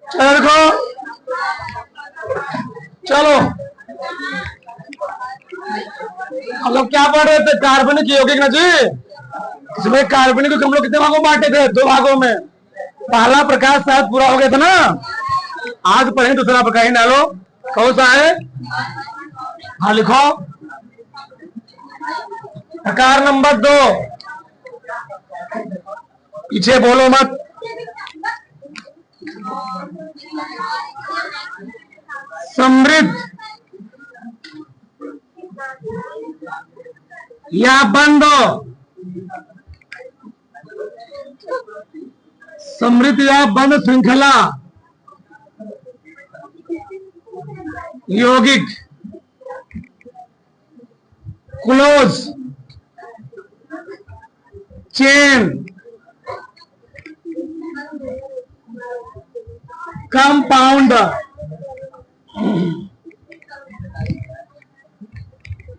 चलो देखो, चलो हम लोग क्या पढ़ रहे थे? कार्बनिक यौगिक ना जी। इसमें कार्बनिक को हम लोग कितने भागों में बांटे थे? 2 भागों में। पहला प्रकार शायद पूरा हो गया था ना। आज पढ़ेंगे दूसरा प्रकार। ही डालो, कौन सा है? हाँ लिखो। प्रकार नंबर 2। पीछे बोलो मत। समृद्ध या बंद, समृद्ध या बंद श्रृंखला यौगिक, close chain compound,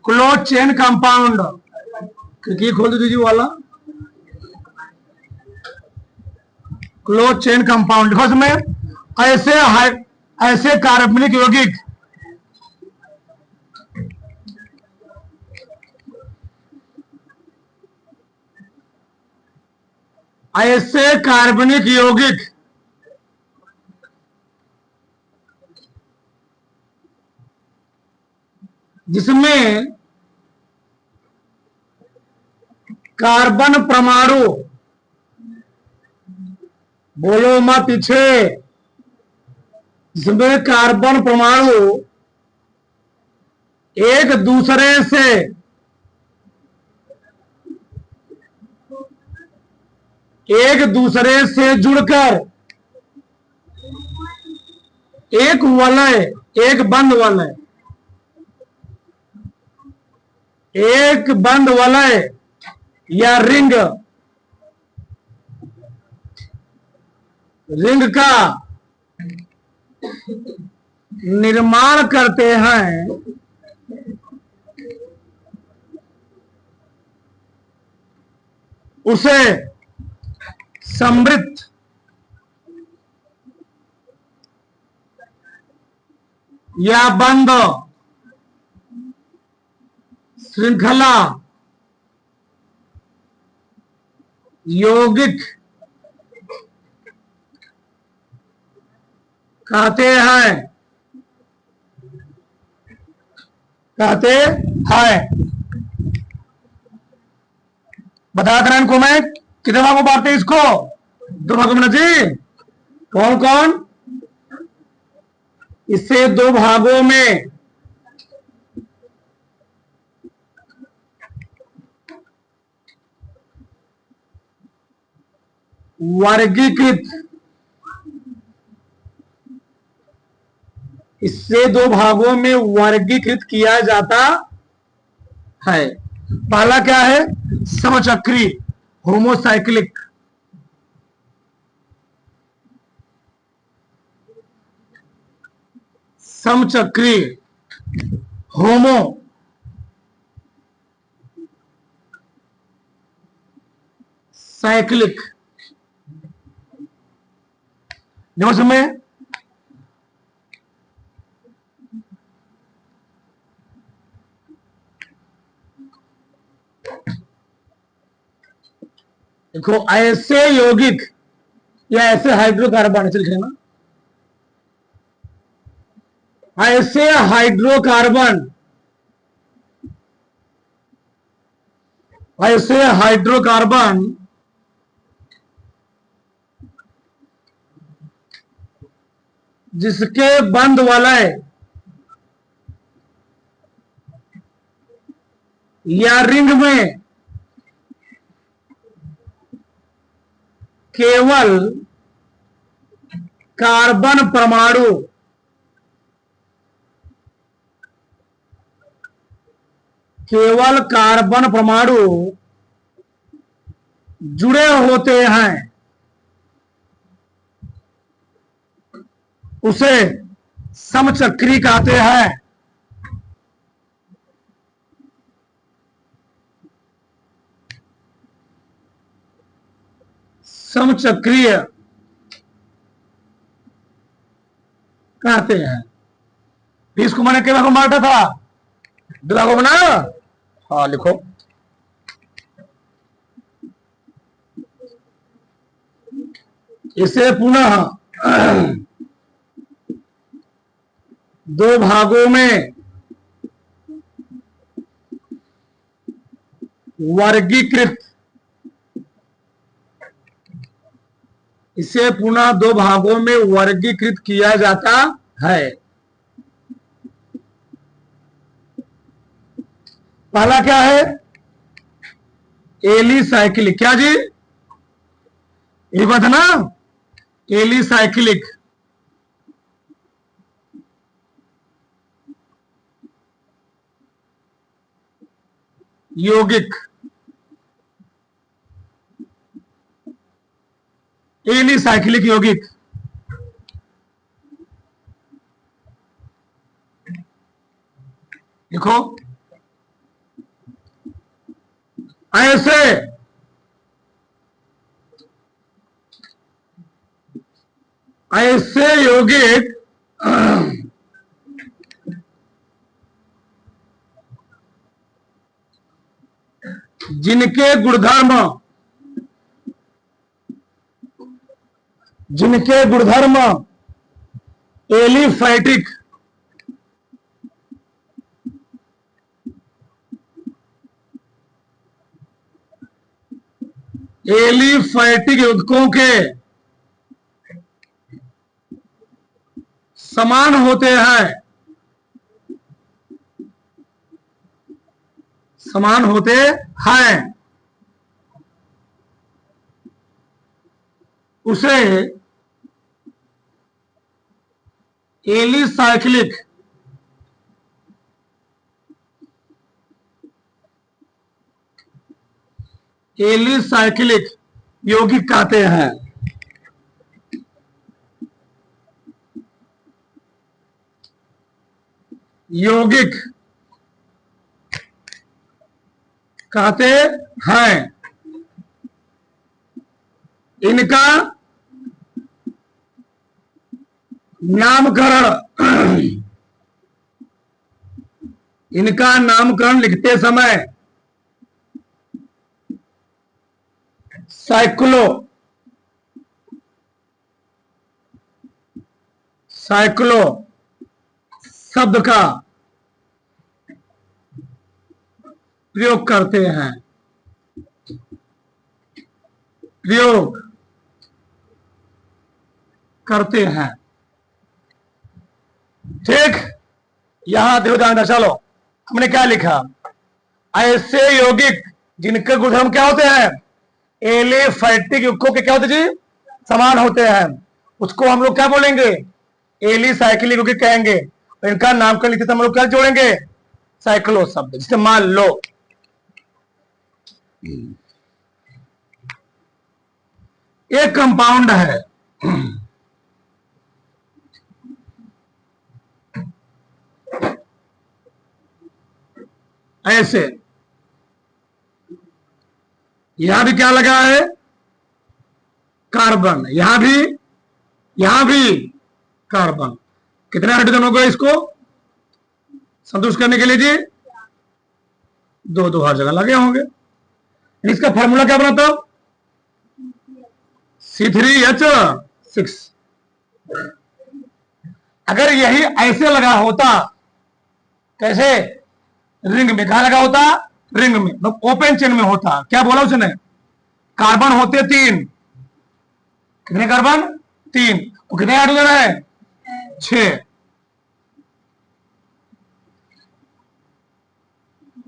close chain compound. खिड़की खोल दीजिए वाला। क्लोज चेन कंपाउंड लिखो इसमें। ऐसे कार्बनिक यौगिक ऐसे कार्बनिक यौगिक जिसमें कार्बन परमाणु, बोलो मां पीछे, जिसमें कार्बन परमाणु एक दूसरे से जुड़कर एक वलय, एक बंद वलय, एक बंद वलय या रिंग का निर्माण करते हैं, उसे समृद्ध या बंद श्रृंखला यौगिक कहते हैं। बता दें इनको मैं कितने भागों में बांटते हैं इसको? 2 भागों में ना जी। कौन कौन? इसे 2 भागों में वर्गीकृत, इससे 2 भागों में वर्गीकृत किया जाता है। पहला क्या है? समचक्री, होमोसाइक्लिक। समचक्री होमो साइक्लिक। देखो में देखो, ऐसे यौगिक या ऐसे हाइड्रोकार्बन से लिखेगा, ऐसे हाइड्रोकार्बन, ऐसे हाइड्रोकार्बन जिसके बंद वलय या रिंग में केवल कार्बन परमाणु जुड़े होते हैं, उसे समचक्री कहते हैं। समचक्रीय कहते हैं। 20 को मैंने कितने भागों में बांटा था? 2 भागों में ना। हाँ लिखो। इसे पुनः 2 भागों में वर्गीकृत, इसे पुनः 2 भागों में वर्गीकृत किया जाता है। पहला क्या है? एलिसाइक्लिक। क्या जी? ये बात है ना, एलिसाइक्लिक। यौगिक, एलिसाइक्लिक यौगिक। देखो ऐसे ऐसे यौगिक जिनके गुणधर्म एलिफैटिक यौगिकों के समान होते हैं, उसे एलिसाइक्लिक यौगिक कहते हैं। यौगिक कहते हैं। इनका नामकरण लिखते समय साइक्लो शब्द का प्रयोग करते हैं। ठीक, यहां देखो ध्यान। चलो हमने क्या लिखा? ऐसे यौगिक जिनके गुणधर्म क्या होते हैं? एलिफैटिक यौगिकों के क्या होते जी? समान होते हैं, उसको हम लोग क्या बोलेंगे? एलिसाइक्लिक यौगिक कहेंगे। और इनका नामकरण लिखते हम लोग क्या जोड़ेंगे? साइक्लो शब्द। जिसे मान लो एक कंपाउंड है, ऐसे यहां भी क्या लगा है? कार्बन। यहां भी कार्बन। कितने हाइड्रोजन हो गए इसको संतुष्ट करने के लिए जी? 2 हर जगह लगे होंगे। इसका फार्मूला क्या बना था? C3H6। अगर यही ऐसे लगा होता, कैसे? रिंग में। कहा लगा होता? रिंग में, तो ओपन चेन में होता। क्या बोला उसने? कार्बन होते 3। कितने कार्बन? 3। तो कितने हाइड्रोजन है? 6।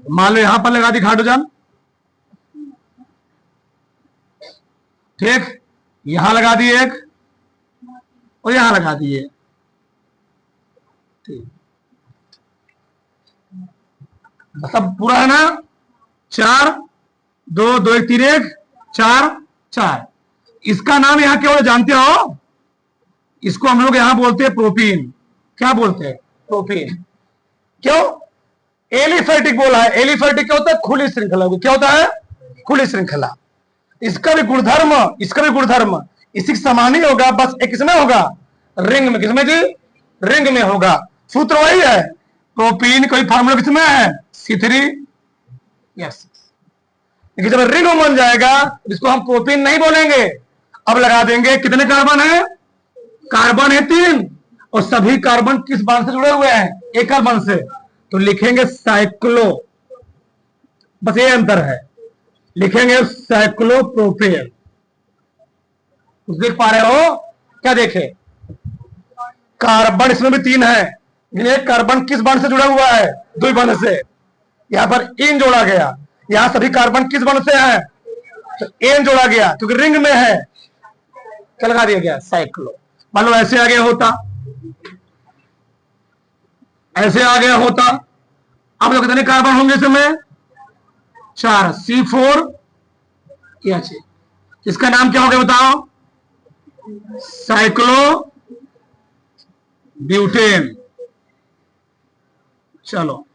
मान लो यहां पर लगा दी हाइड्रोजन, ठीक, यहां लगा दिए एक और यहां लगा दिए, सब पूरा है ना? 4 2 2 1 3 1 4 4। इसका नाम यहां क्या जानते हो? इसको हम लोग यहां बोलते हैं प्रोपीन। क्या बोलते हैं? प्रोपीन। क्यों? एलिफैटिक बोला है। एलिफैटिक क्या होता है? खुली श्रृंखला। क्या होता है? खुली श्रृंखला। इसका भी गुणधर्म इसी समान ही होगा, बस एक किसमें होगा? रिंग में। किसमें जी? रिंग में होगा। सूत्र वही है, प्रोपीन कोई फार्मूला किसमें है, C3। यस, लेकिन जब रिंग बन जाएगा इसको हम प्रोपीन नहीं बोलेंगे। अब लगा देंगे कितने कार्बन है, कार्बन है 3 और सभी कार्बन किस बॉन्ड से जुड़े हुए हैं, एक कार्बन से, तो लिखेंगे साइक्लो। बस ये अंतर है, लिखेंगे साइक्लोप्रोपेन। देख पा रहे हो क्या, देखे कार्बन इसमें भी 3 है, एक कार्बन किस बॉन्ड से जुड़ा हुआ है, द्वि बॉन्ड से। यहां पर इन जोड़ा गया, यहां सभी कार्बन किस बॉन्ड से है, तो एन जोड़ा गया, क्योंकि रिंग में है, क्या लगा दिया गया, साइक्लो। मान लो ऐसे आ गया होता, ऐसे आ गया होता, अब लोग कितने कार्बन होंगे इसमें, 4, C4 H। इसका नाम क्या हो गया बताओ, साइक्लो ब्यूटेन। चलो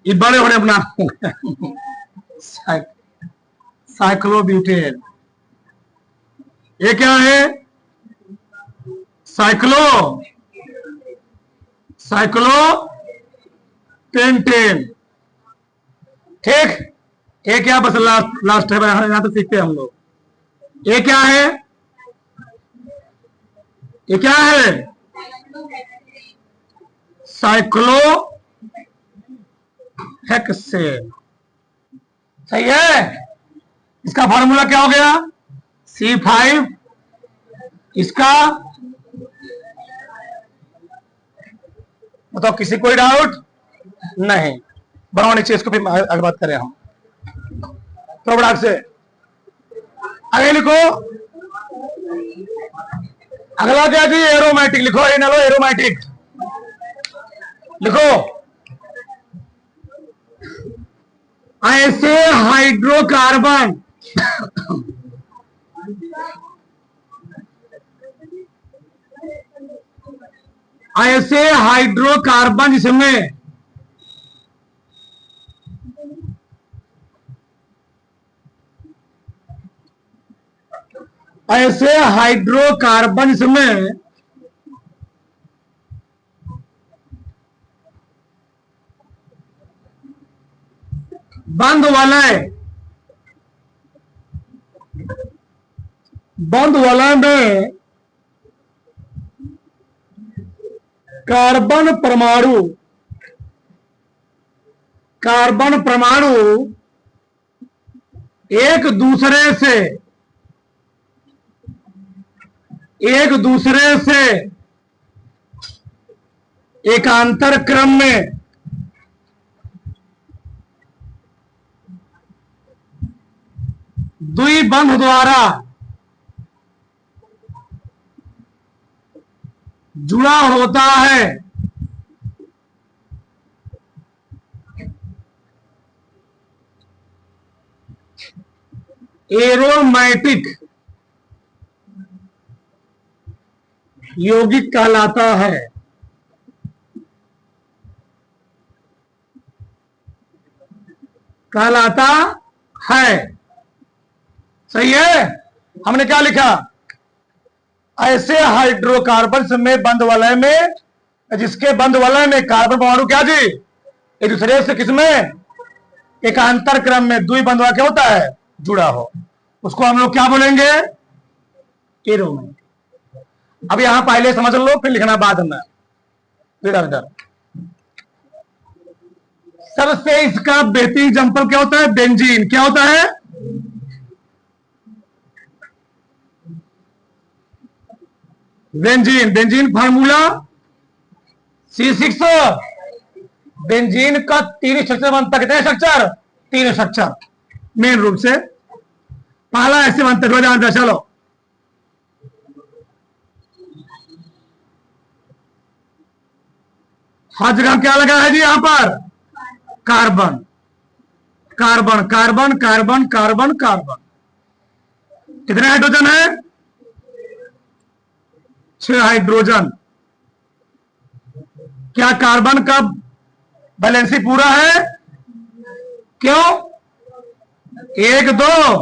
ये बड़े बड़े अपना साइक्लो ब्यूटेन। ये क्या है, साइक्लो पेंटेन। ठीक, ये क्या, बस लास्ट है, यहां तो सीखते हैं हम लोग। ये क्या है, ये क्या है, साइक्लो हेक्सेन। सही है, इसका फॉर्मूला क्या हो गया, C5। इसका बताओ, किसी कोई डाउट नहीं, बढ़ाओ नीचे इसको, फिर आगे बात करें हम प्रोडक्ट से। आगे लिखो, अगला क्या जी, एरोमेटिक लिखो, इनलो एरोमेटिक लिखो। ऐसे हाइड्रोकार्बन ऐसे हाइड्रोकार्बन जिसमें ऐसे हाइड्रोकार्बन इसमें बंध वलय में कार्बन परमाणु एक दूसरे से एकांतर क्रम में द्विबंध द्वारा जुड़ा होता है। एरोमेटिक यौगिक कहलाता है। सही है, हमने क्या लिखा, ऐसे हाइड्रोकार्बन में बंध वलय में, जिसके बंध वलय में कार्बन परमाणु क्या जी, एक दूसरे से किसमें, एकांतर क्रम में द्विबंध वाला क्या होता है, जुड़ा हो, उसको हम लोग क्या बोलेंगे, एरोमेटिक। अब यहां पहले समझ लो, फिर लिखना बाद में। इधर सबसे इसका बेहतरीन एग्जांपल क्या होता है, बेंजीन। क्या होता है, बेंजीन फार्मूला C6। बेंजीन का 3 स्ट्रक्चर बनता है, कितने स्ट्रक्चर, 3 स्ट्रक्चर मेन रूप से। पहला ऐसे बनता है, जानते, चलो हर जगह क्या लगा है जी, यहां पर carbon carbon carbon carbon carbon carbon. कितने हाइड्रोजन है, 6 हाइड्रोजन। क्या कार्बन का बैलेंसी पूरा है, क्यों, 1 2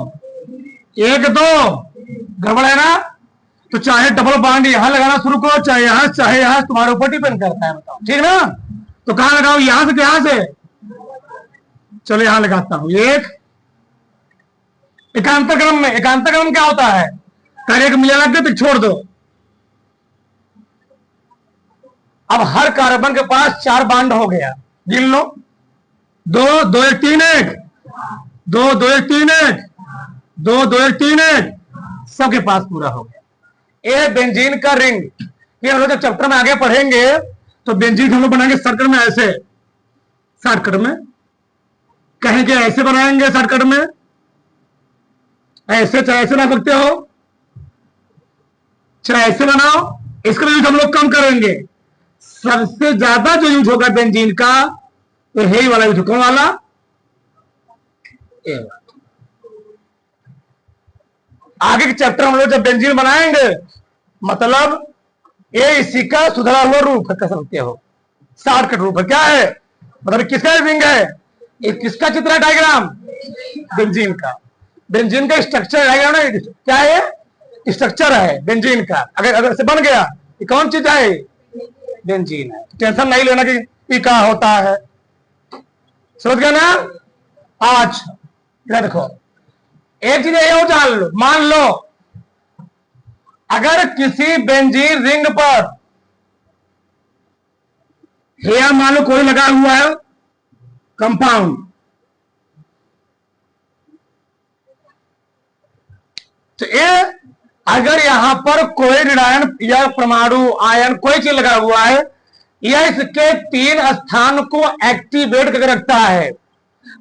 गड़बड़ है ना, तो चाहे डबल बॉन्ड यहां लगाना शुरू करो, चाहे यहां, तुम्हारे ऊपर डिपेंड करता है। बताओ ठीक ना? तो कहां लगाओ? यहां से, यहां से? चलो यहां लगाता हूं। एकांतरक्रम में, एकांतरक्रम क्या होता है? पहले एक मिला लग गया तो छोड़ दो। अब हर कार्बन के पास 4 बॉन्ड हो गया, गिन लो। 2 2 1 3 1, 2 2 1 3 1, 2 2 1 3 1, सबके पास पूरा हो गया। ये बेंजीन का रिंग। ये हम लोग जब चैप्टर में आगे पढ़ेंगे तो बेंजीन हम लोग बनाएंगे सर्कल में, ऐसे शॉर्टकट में कहेंगे, ऐसे बनाएंगे शॉर्टकट में, ऐसे चाहे ऐसे बना सकते हो, चाहे ऐसे बनाओ। इसका यूज हम लोग कम करेंगे। सबसे ज्यादा जो यूज होगा बेंजीन का तो यही वाला यूज, कौन वाला? आगे के चैप्टर हम लोग जब बेंजीन बनाएंगे, मतलब ये इसी का सुधरा हुआ रूप कह सकते हो, शॉर्टकट रूप है। क्या है? मतलब किसका रिंग है? ये किसका चित्र है? डायग्राम बेंजीन का। बेंजीन का स्ट्रक्चर डायग्राम है। क्या है? स्ट्रक्चर है बेंजीन का। अगर से बन गया, ये कौन चीज है? बेंजीन है। टेंशन नहीं लेना कि ये क्या होता है। समझ गया ना? आज देखो, एक चीज ये हो, जान लो, मान लो अगर किसी बेंजीन रिंग पर हेयर मान लो कोई लगा हुआ है कंपाउंड, तो ये अगर यहां पर कोई ऋणायन या परमाणु आयन कोई चीज लगा हुआ है, यह इसके 3 स्थान को एक्टिवेट करके रखता है।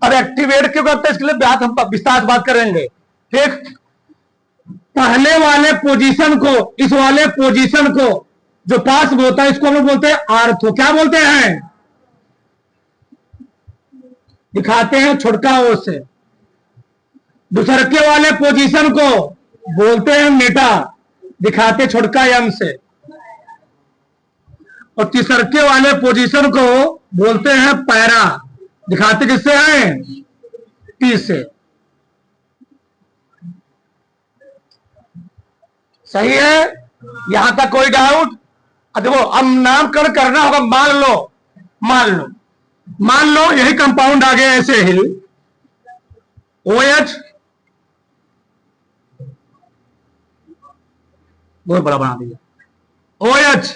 अब एक्टिवेट क्यों करता है, इसके लिए हम विस्तार बात करेंगे। ठीक, पहले वाले पोजीशन को, इस वाले पोजीशन को जो पास में होता है, इसको हम लोग बोलते हैं आर्थो। क्या बोलते हैं? दिखाते हैं छोटका ओ से। दूसरके वाले पोजीशन को बोलते हैं मेटा, दिखाते छोटका एम से। और तीसरके वाले पोजीशन को बोलते हैं पैरा, दिखाते किससे हैं? टी से। सही है? यहां तक कोई डाउट? देखो, अब नामकरण करना होगा। मान लो यही कंपाउंड आ गया ऐसे ही, OH बहुत बड़ा बना दिया, OH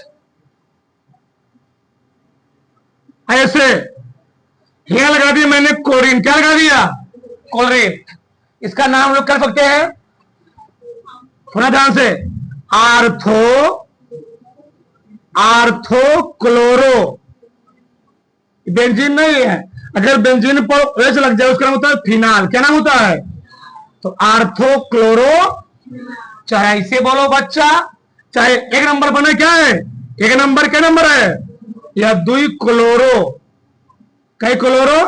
ऐसे यहां लगा दिया मैंने क्लोरीन। क्या लगा दिया? क्लोरीन। इसका नाम लोग कर सकते हैं, थोड़ा ध्यान से, आर्थो क्लोरो। बेंजीन नहीं है। अगर बेंजीन पर OH लग जाए उसका नाम होता है फिनाल। क्या नाम होता है? तो आर्थो क्लोरो। चाहे इसे बोलो बच्चा, चाहे एक नंबर बने। क्या है? एक नंबर क्या नंबर है? या 2 क्लोरो। कई क्लोरो?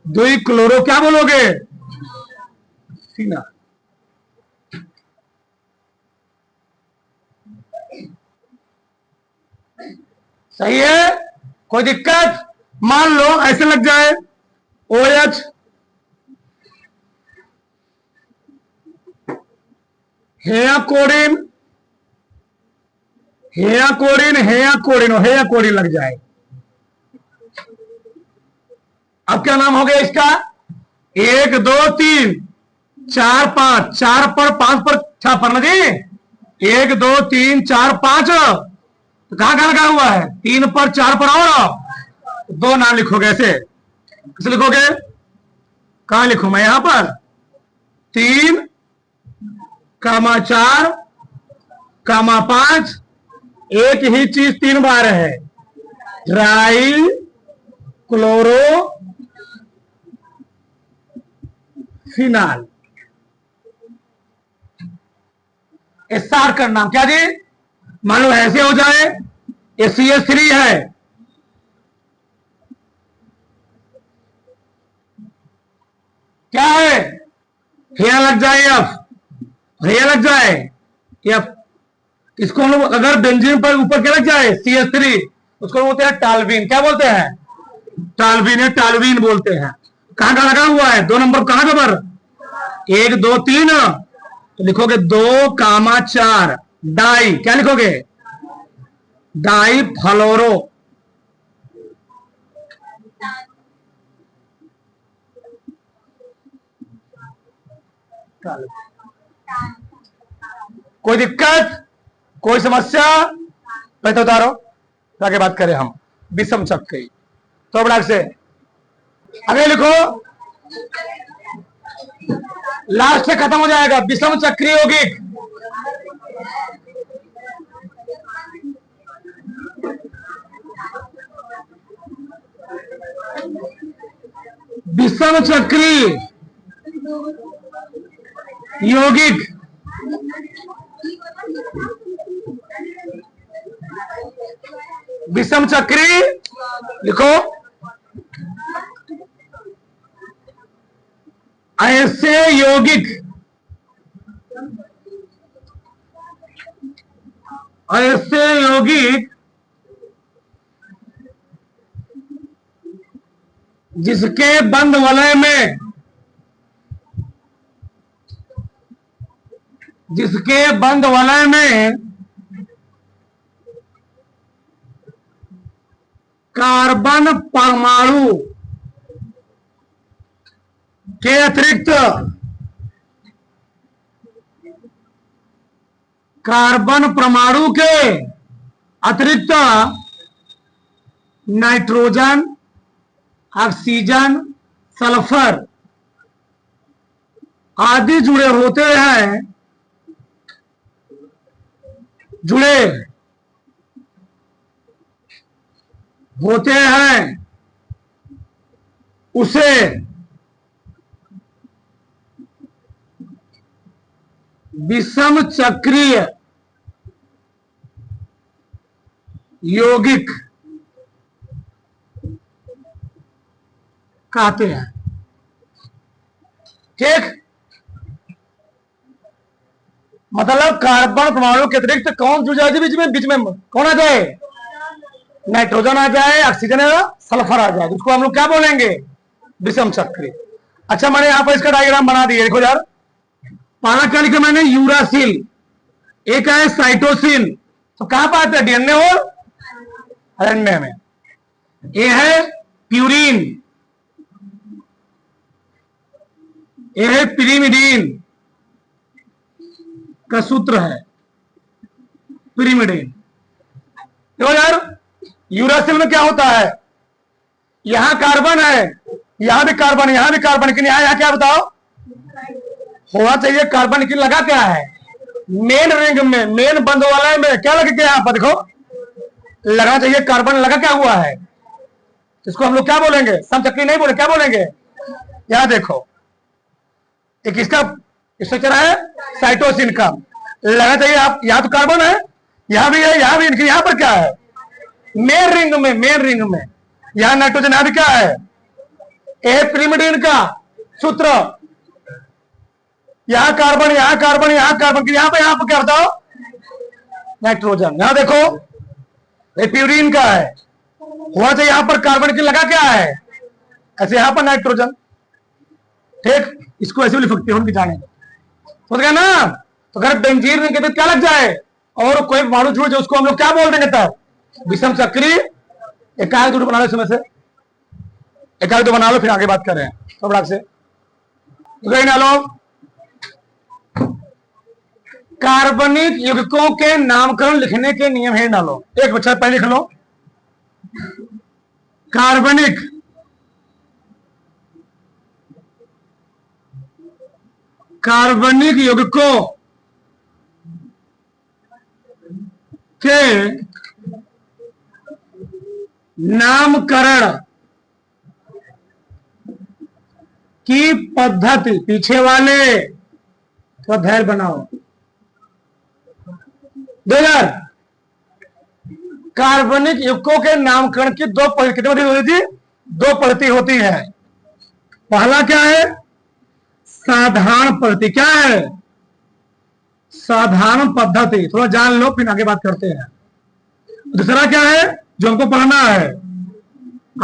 2 क्लोरो। क्या बोलोगे? फिनाल। सही है? कोई दिक्कत? मान लो ऐसे लग जाए OH, हेया कोडिन, हेया कोडिन, हेया कोडिन, हेया कोडिन लग जाए। अब क्या नाम हो गया इसका? 1 2 3 4 5, 4 पर 5 पर 6 पर जी। 1 2 3 4 5, तो कहां कहां लगा हुआ है? 3 पर 4 पर, और 2 नाम लिखोगे ऐसे। कैसे लिखोगे? कहां लिखूं मैं? यहां पर 3 कामा 4 कामा 5, एक ही चीज 3 बार है, ट्राई क्लोरो फिनाल। SR का नाम क्या जी? मान लो ऐसे हो जाए, CH3 है, क्या है? हेया लग जाए F, हेया लग जाए F। इसको हम लोग अगर बेंजीन पर ऊपर क्या लग जाए CH3, उसको बोलते हैं टाल्वीन। क्या बोलते हैं? टाल्वीन है, टाल्वीन बोलते हैं। कहां का लगा हुआ है? 2 नंबर कहां पर? 1 2 3, तो लिखोगे 2 कामा 4, डाई क्या लिखोगे? डाई फ्लोरो। कोई दिक्कत, कोई समस्या? पहले तो उतारो, आगे बात करें हम। विषम चक्री तो बड़ा से आगे लिखो, लास्ट से खत्म हो जाएगा। विषम चक्री यौगिक, विषम चक्री यौगिक विषम चक्री लिखो, ऐसे यौगिक, ऐसे यौगिक जिसके बंद वलय में, जिसके बंद वलय में कार्बन परमाणु के अतिरिक्त, कार्बन परमाणु के अतिरिक्त नाइट्रोजन, ऑक्सीजन, सल्फर आदि जुड़े होते हैं, जुड़े होते हैं, उसे विषम चक्रीय यौगिक कहते हैं। ठीक, मतलब कार्बन परमाणु के अतिरिक्त कौन जुड़ जाए? बीच में कौन आ जाए? नाइट्रोजन आ जाए, ऑक्सीजन आ जाए, सल्फर आ जाए, उसको हम लोग क्या बोलेंगे? विषम चक्री। अच्छा, मैंने यहां पर इसका डायग्राम बना दिया, देखो यार। पहला क्या लिखा मैंने? यूरासिल। एक है साइटोसिन, तो कहां पाते हैं? डीएनए और आरएनए में। ये है प्यूरिन, ये है पिरिमिडीन का सूत्र है, पिरिमिडीन। देखो यार, यूरासिल में क्या होता है? यहां कार्बन है, यहां भी कार्बन, यहां भी कार्बन, लेकिन यहां क्या बताओ होना चाहिए? कार्बन, लेकिन लगा क्या है? मेन रिंग में, मेन बंद वाले में क्या लग गया? यहां पर देखो, लगना चाहिए कार्बन, लगा क्या हुआ है? इसको हम लोग क्या बोलेंगे? समचक्री नहीं बोले, क्या बोलेंगे? यहां देखो, एक इसका स्ट्रक्चर है साइटोसिन का, लगा चाहिए आप, यहां तो कार्बन है, यहां भी है, यहां भी, लेकिन यहां पर क्या है? मेन रिंग में, मेन रिंग में यहां नाइट्रोजन, यहां भी क्या है? ए पिरिमिडीन का सूत्र, यहां कार्बन, यहां कार्बन, यहां कार्बन, यहां पर क्या बताओ? नाइट्रोजन। यहां देखो, ये प्यूरिन का है, होना चाहिए यहां पर कार्बन की, लगा क्या है? ऐसे यहां पर नाइट्रोजन। ठीक, इसको ऐसे भी लिख सकते हो, उनकी जाने समझ गया ना? तो अगर बेंजीन रिंग के क्या लग जाए और कोई परमाणु जुड़ जाए, उसको हम लोग क्या बोल देंगे? तब विषम चक्री। एकाएक दूर बना लो इसमें से, एकाएक दो बना लो, फिर आगे बात करें तो बड़ा से। तो ना लो, कार्बनिक यौगिकों के नामकरण लिखने के नियम है, डालो। एक बच्चा पहले लिख लो, कार्बनिक कार्बनिक यौगिकों के नामकरण की पद्धति, पीछे वाले तो धैर्य बनाओ। 2000 कार्बनिक यौगिकों के नामकरण की दो पद्धति, कितनी पद्धति होती थी? दो पद्धति होती है। पहला क्या है? साधारण पद्धति। क्या है? साधारण पद्धति, थोड़ा जान लो फिर आगे बात करते हैं। दूसरा क्या है जो हमको पढ़ना है?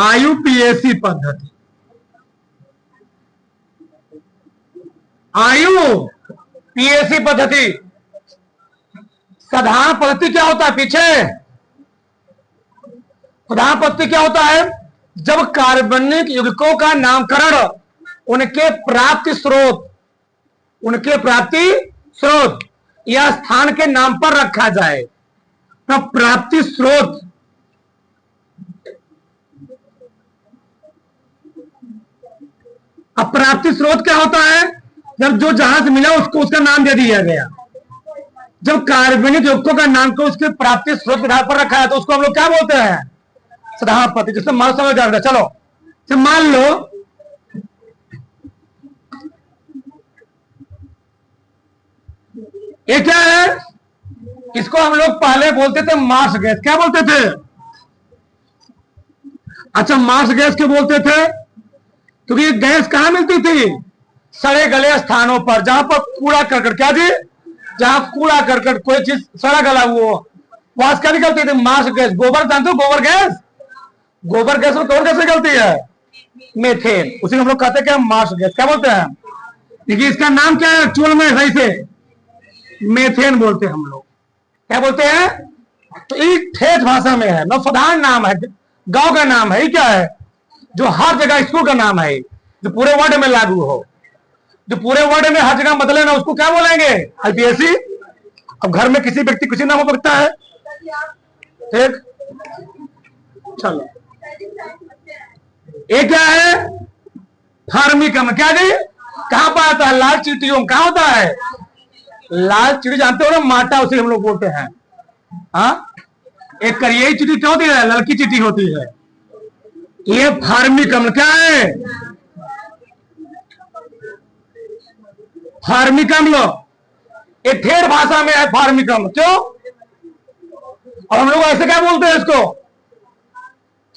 आयुपीएसी पद्धति। आयुपीएसी पद्धति साधारण पद्धति क्या होता है पीछे? प्रधान पद्धति क्या होता है? जब कार्बनिक यौगिकों का नामकरण उनके प्राप्ति स्रोत या स्थान के नाम पर रखा जाए। तो प्राप्ति स्रोत, अब प्राप्ति स्रोत क्या होता है? जब जो जहां से मिला उसको उसका नाम दे दिया गया। जब कार्बनिक यौगिकों का नाम को उसके प्राप्ति स्रोत के आधार पर रखा है तो उसको हम लोग क्या बोलते हैं? साधारण पद्धति। जिससे मान समझ आ रहा। चलो तो मान लो ये क्या है? इसको हम लोग पहले बोलते थे मार्स गैस। क्या बोलते थे? अच्छा, मार्स गैस क्यों बोलते थे? क्योंकि ये गैस कहां मिलती थी? सड़े गले स्थानों पर, जहां पर कूड़ा करकट, क्या जी, जहां कूड़ा करकट कोई चीज सड़ा गला हुआ वहां से क्या निकलती थी? Marsh gas. गोबर जानते हो? गोबर गैस, गोबर गैस में कौन गैस निकलती है? मेथेन। उसी को हम लोग कहते हैं क्या? Marsh gas. क्या बोलते हैं? देखिए इसका नाम क्या है एक्चुअल में? सही से मेथेन बोलते हैं हम लोग। क्या बोलते हैं? तो ये ठेठ भाषा में है, न साधारण नाम है, गांव का नाम है। ये क्या है? जो हर जगह स्कूल का नाम है, जो पूरे वर्ल्ड में लागू हो, जो पूरे वर्ल्ड में हर जगह बदले ना, उसको क्या बोलेंगे? आईपीएससी। अब घर में किसी व्यक्ति किसी नाम हो सकता है, ठीक। चलो ये क्या है? फार्मिकम। क्या जी? कहां पर आता है? लाल चींटियों। कहां होता है? लाल चींटी जानते हो ना, माटा, उसे हम लोग बोलते हैं। हाँ, एक करियई चींटी क्या होती है? लड़की चींटी होती है। ये फार्मिकम। क्या है? फार्मिकम। लो, ये ठेठ भाषा में है फार्मिकम। क्यों? और हम लोग ऐसे क्या बोलते हैं इसको?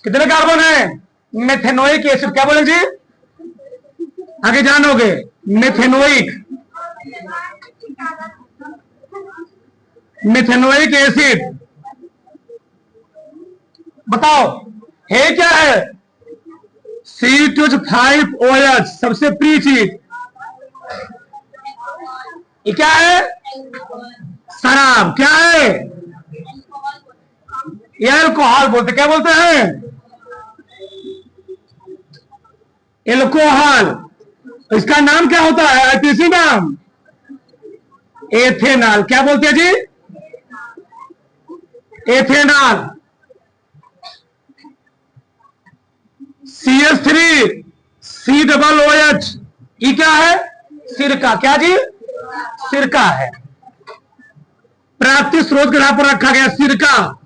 कितने कार्बन है? Methanoic acid. क्या बोलेंगे जी? आगे जानोगे। Methanoic acid. बताओ है क्या है? C2H5OH, सबसे प्री चीज। ये क्या है? शराब। क्या है? एल्कोहल बोलते। क्या बोलते हैं? एल्कोहल। इसका नाम क्या होता है? आईपीसी नाम एथेनॉल। क्या बोलते हैं जी? एथेनॉल। CH3COOH, ये क्या है? सिरका। क्या जी? सिरका है। प्राप्ति स्रोत के आधार पर रखा गया सिरका।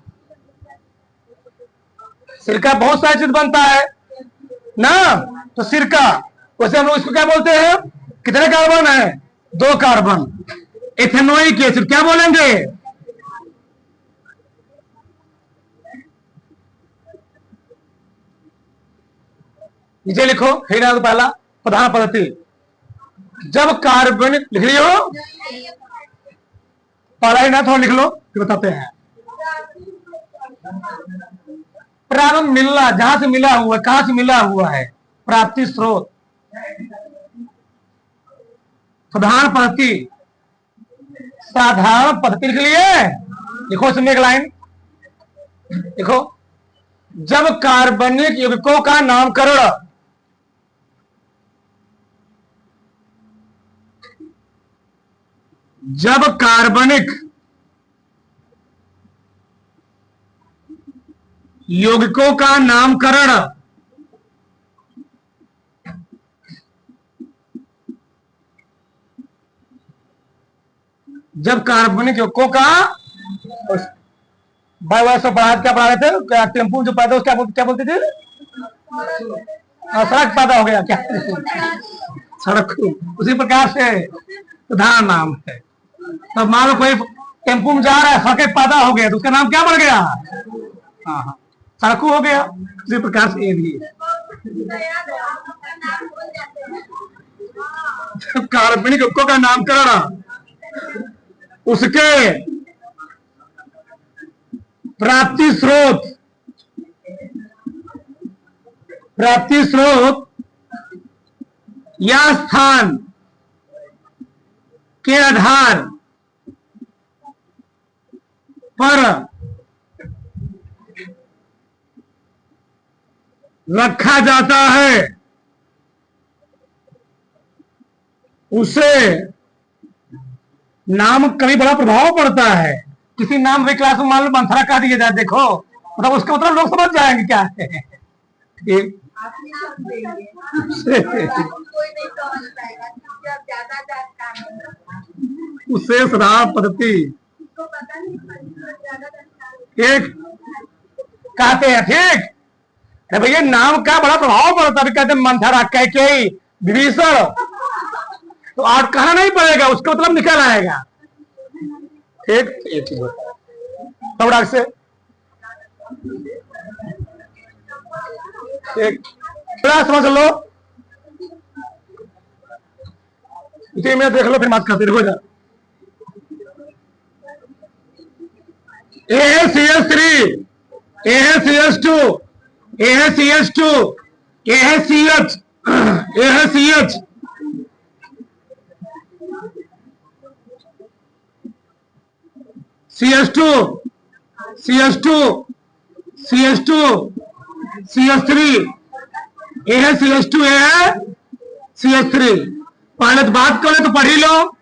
सिरका बहुत सारी चीज बनता है ना, तो सिरका। वैसे हम लोग इसको क्या बोलते हैं? कितने कार्बन है? 2 कार्बन। Ethanoic acid. क्या बोलेंगे? नीचे लिखो, फिर तो पहला प्रधान पद्धति। जब कार्बनिक लिख लियो, पढ़ा ही ना, थोड़ा लिख लो, फिर बताते हैं। प्रारंभ मिलना, जहां से मिला हुआ, कहां से मिला हुआ है? प्राप्ति स्रोत। प्रधान पद्धति, साधारण पद्धति लिख लिए। लिखो इसमें एक लाइन लिखो। जब कार्बनिक यौगिकों का नामकरण जब कार्बनिक यौगिकों का नामकरण जब कार्बनिक यौगिकों का बायोवायु पढ़ा, क्या पढ़ा रहे थे? क्या टेम्पो जो पैदा क्या बोलते थे? सड़क पैदा हो गया। क्या? सड़क। उसी प्रकार से प्रधान नाम है। तो मान लो कोई टेम्पो में जा रहा है, सड़क पैदा हो गया, तो उसका नाम क्या बढ़ गया? हाँ, सड़कू हो गया। उसी प्रकार से ये भी कार्बनिक यौगिकों का नामकरण उसके प्राप्ति स्रोत या स्थान के आधार पर रखा जाता है उसे नाम कभी बड़ा प्रभाव पड़ता है। किसी नाम वे क्लास में मान लो मंथरा कह दिया जाए, देखो मतलब उसका मतलब लोग समझ जाएंगे क्या है। उसे शराब पद्धति एक कहते हैं, ठीक है भैया। नाम का बड़ा प्रभाव पड़ता है, कहते हैं मंथरा, कैकेयी, विभीषण, तो आठ कहना नहीं पड़ेगा, उसका मतलब निकल आएगा। एक चीज होता है थोड़ा से एक थोड़ा समझ लो, इसी में देख लो, फिर बात करते रहो। AHCH3, AHCH2, AHCH2, AHCH, AHCH, CH2, CH2, CH2, CH3, AHCH2, AHCH3। पहले तो बात करें तो पढ़ ही लो।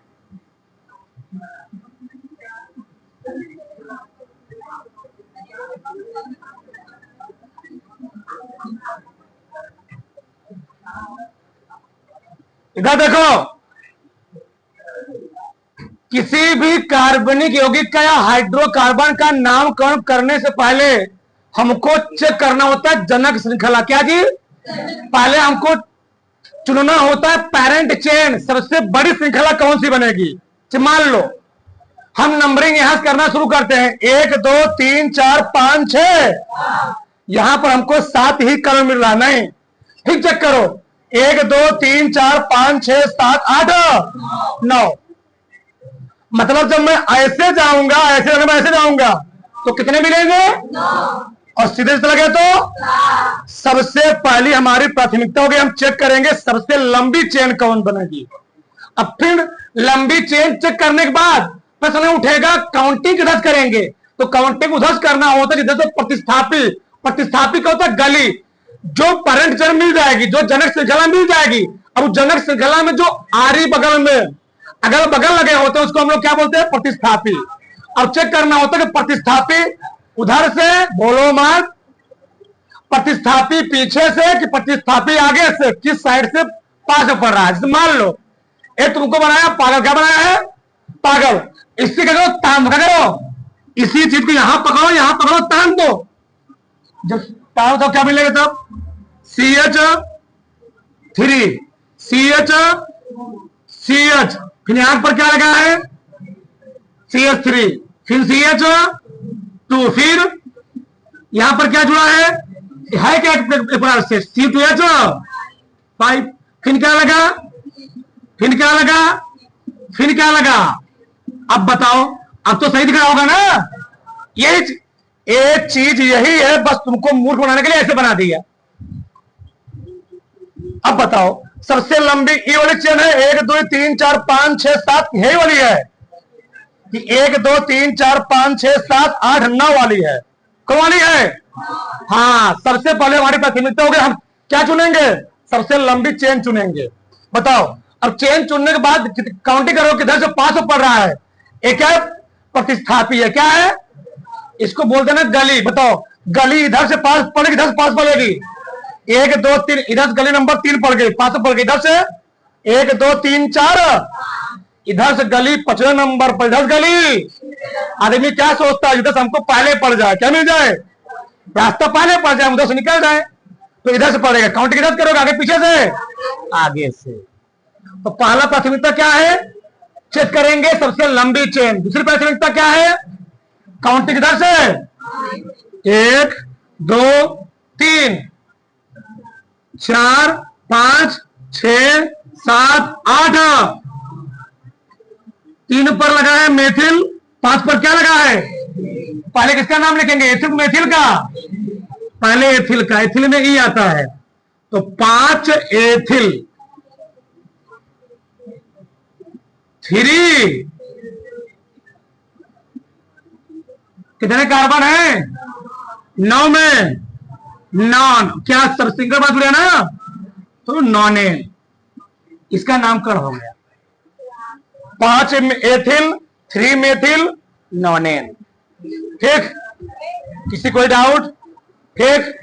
इधर देखो, किसी भी कार्बनिक यौगिक का या हाइड्रोकार्बन का नामकरण करने से पहले हमको चेक करना होता है जनक श्रृंखला। क्या जी? पहले हमको चुनना होता है पेरेंट चेन, सबसे बड़ी श्रृंखला कौन सी बनेगी। मान लो हम नंबरिंग यहां से करना शुरू करते हैं, 1 2 3 4 5 6, यहां पर हमको 7 ही कलम मिल रहा, नहीं ठीक चेक करो, 1 2 3 4 5 6 7 8 9। मतलब जब मैं ऐसे जाऊंगा, ऐसे मैं ऐसे जाऊंगा तो कितने मिलेंगे? 9। और सीधे चला गया तो सबसे पहली हमारी प्राथमिकता होगी, हम चेक करेंगे सबसे लंबी चेन कौन बनेगी। अब फिर लंबी चेन चेक करने के बाद प्रश्न उठेगा काउंटिंग किधर करेंगे, तो काउंटिंग उधर करना होता है जिधर से प्रतिस्थापी, प्रतिस्थापी का होता है गली, जो पेरेंट चेन मिल जाएगी, जो जनक श्रृंखला मिल जाएगी। अब जन श्रृंखला में जो आरी बगल में अगल बगल लगे होते हैं उसको हम लोग क्या बोलते हैं? प्रतिस्थापी। अब चेक करना होता है कि प्रतिस्थापी उधर से, बोलो मत, प्रतिस्थापी पीछे से कि प्रतिस्थापी आगे से, किस साइड से पास पड़ रहा है। मान लो एक तुमको बनाया पागल, क्या बनाया है? पागल। इससे क्या करो? तान करो, इसी चीज को यहां पकड़ो, यहां पकड़ो, तान दो। जब तान तो क्या मिलेगा? तब CH3, CH, फिर यहां पर क्या लगा है? CH3, फिर CH2, फिर यहां पर क्या जुड़ा है क्या से C2H5, फिर क्या लगा? फिर क्या लगा? फिर क्या लगा? अब बताओ, अब तो सही दिख रहा होगा ना? ये एक चीज यही है, बस तुमको मूर्ख बनाने के लिए ऐसे बना दिया। अब बताओ, सबसे लंबी ये वाली चेन है 1 2 3 4 5 6 7, यही वाली है कि 1 2 3 4 5 6 7 8 9 वाली है? कौन वाली है? हाँ, सबसे पहले हमारी प्राथमिकता होगी, हम क्या चुनेंगे? सबसे लंबी चेन चुनेंगे। बताओ, अब चेन चुनने के बाद काउंटिंग करो किधर से पास पड़ रहा है। एक है प्रतिस्थापी है, क्या है? इसको बोलते हैं गली। बताओ, गली इधर से पास पड़ेगी, इधर से पास पड़ेगी? 1 2 3, इधर गली नंबर 3 पड़ गई, पास पड़ गई, इधर से 1 2 3 4, इधर से गली 5वें नंबर पर, इधर गली। आदमी क्या सोचता है? इधर से हमको पहले पड़ जाए, क्या मिल जाए? रास्ता पहले पड़ जाए, उधर से निकल जाए, तो इधर से पड़ेगा। काउंटिंग इधर करोगे, आगे पीछे से? आगे से। तो पहला प्राथमिकता क्या है? चेक करेंगे सबसे लंबी चेन। दूसरी प्राथमिकता क्या है? काउंटिंग इधर से 1 2 3 4 5 6 7 8, 3 पर लगा है मेथिल, 5 पर क्या लगा है? पहले किसका नाम लिखेंगे? एथिल, मेथिल का? पहले एथिल का, एथिल में ई आता है, तो 5 एथिल, 3 कितने कार्बन है? 9 में नॉन, क्या सब सिंगल बात जुड़े ना, तो नॉनेन, इसका नामकरण हो गया। 5 एथिल, 3 मेथिल नॉनेन। ठीक, किसी कोई डाउट? ठीक।